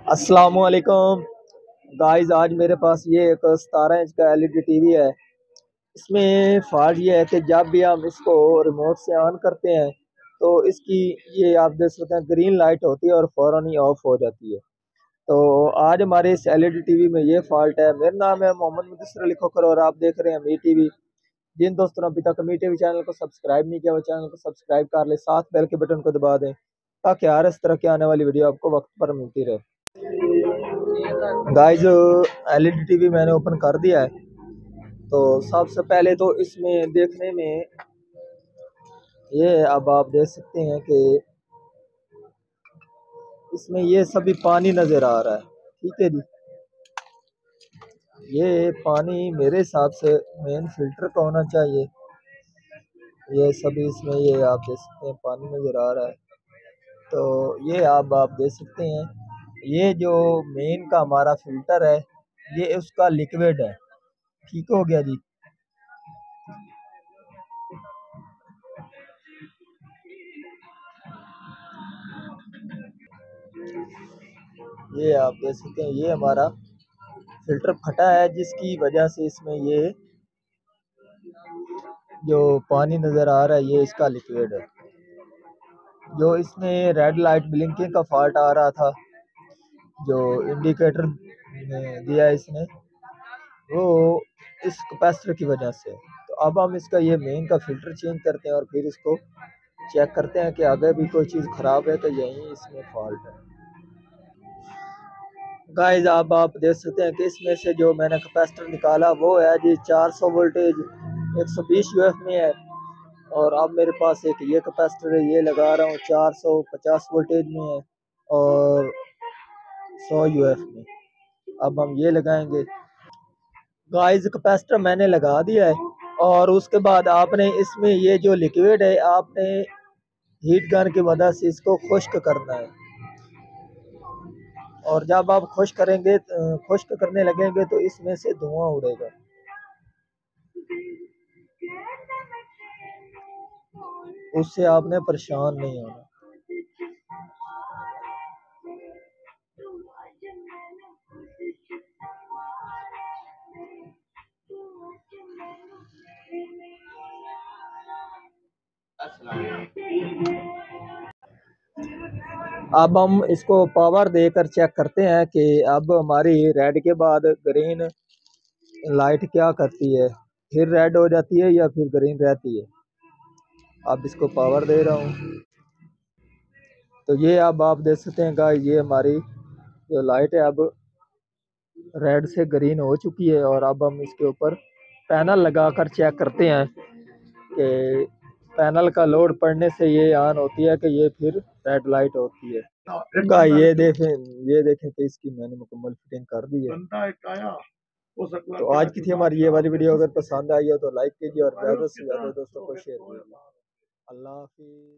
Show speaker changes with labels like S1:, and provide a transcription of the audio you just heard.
S1: अस्सलामुअलैकुम गाइस, आज मेरे पास ये एक 17 इंच का एलईडी टीवी है। इसमें फॉल्ट ये है कि जब भी हम इसको रिमोट से ऑन करते हैं तो इसकी ये आप देख सकते हैं ग्रीन लाइट होती है और फ़ौरन ही ऑफ हो जाती है। तो आज हमारे इस एलईडी टीवी में ये फॉल्ट है। मेरा नाम है मोहम्मद मुदस्सिर अली खोखर और आप देख रहे हैं मी टीवी। जिन दोस्तों ने अभी तक मी टीवी चैनल को सब्सक्राइब नहीं किया वो चैनल को सब्सक्राइब कर ले, साथ बेल के बटन को दबा दें ताकि हर इस तरह की आने वाली वीडियो आपको वक्त पर मिलती रहे। गाइस, एलईडी टीवी मैंने ओपन कर दिया है। तो सबसे पहले तो इसमें देखने में ये अब आप देख सकते हैं कि इसमें ये सभी पानी नज़र आ रहा है। ठीक है जी, ये पानी मेरे हिसाब से मेन फिल्टर का होना चाहिए। ये सभी इसमें ये आप देख सकते हैं पानी नज़र आ रहा है। तो ये आप देख सकते हैं ये जो मेन का हमारा फिल्टर है ये उसका लिक्विड है। ठीक हो गया जी। ये आप देख सकते हैं ये हमारा फिल्टर फटा है जिसकी वजह से इसमें ये जो पानी नज़र आ रहा है ये इसका लिक्विड है। जो इसमें रेड लाइट ब्लिंकिंग का फॉल्ट आ रहा था, जो इंडिकेटर दिया है इसने, वो इस कैपेसिटर की वजह से। तो अब हम इसका ये मेन का फिल्टर चेंज करते हैं और फिर इसको चेक करते हैं कि आगे भी कोई चीज़ ख़राब है तो यही इसमें फॉल्ट है। गाइस, आप देख सकते हैं कि इसमें से जो मैंने कैपेसिटर निकाला वो है जी 400 वोल्टेज 120 यूएफ में है। और अब मेरे पास एक ये कैपेसिटर है, ये लगा रहा हूँ 450 वोल्टेज में है और 100 यूएफ में। अब हम ये लगाएंगे। गाइस, कैपेसिटर मैंने लगा दिया है और उसके बाद आपने इसमें ये जो लिक्विड है आपने हीट गन की मदद से इसको खुश्क करना है। और जब आप खुश्क करेंगे, खुश्क करने लगेंगे तो इसमें से धुआं उड़ेगा। उससे आपने परेशान नहीं होना। अब हम इसको पावर देकर चेक करते हैं कि अब हमारी रेड के बाद ग्रीन लाइट क्या करती है, फिर रेड हो जाती है या फिर ग्रीन रहती है। अब इसको पावर दे रहा हूँ तो ये अब आप देख सकते हैं गाइस, ये हमारी जो लाइट है अब रेड से ग्रीन हो चुकी है। और अब हम इसके ऊपर पैनल लगाकर चेक करते हैं कि पैनल का लोड पड़ने से ये ऑन होती है कि ये फिर रेड लाइट होती है। गाइस, ये देखें कि इसकी मैंने मुकम्मल फिटिंग कर दी है। तो आज की थी हमारी ये वाली वीडियो। अगर पसंद आई हो तो लाइक कीजिए और ज़्यादा से ज़्यादा दोस्तों को शेयर कीजिए। अल्लाह हाफिज़।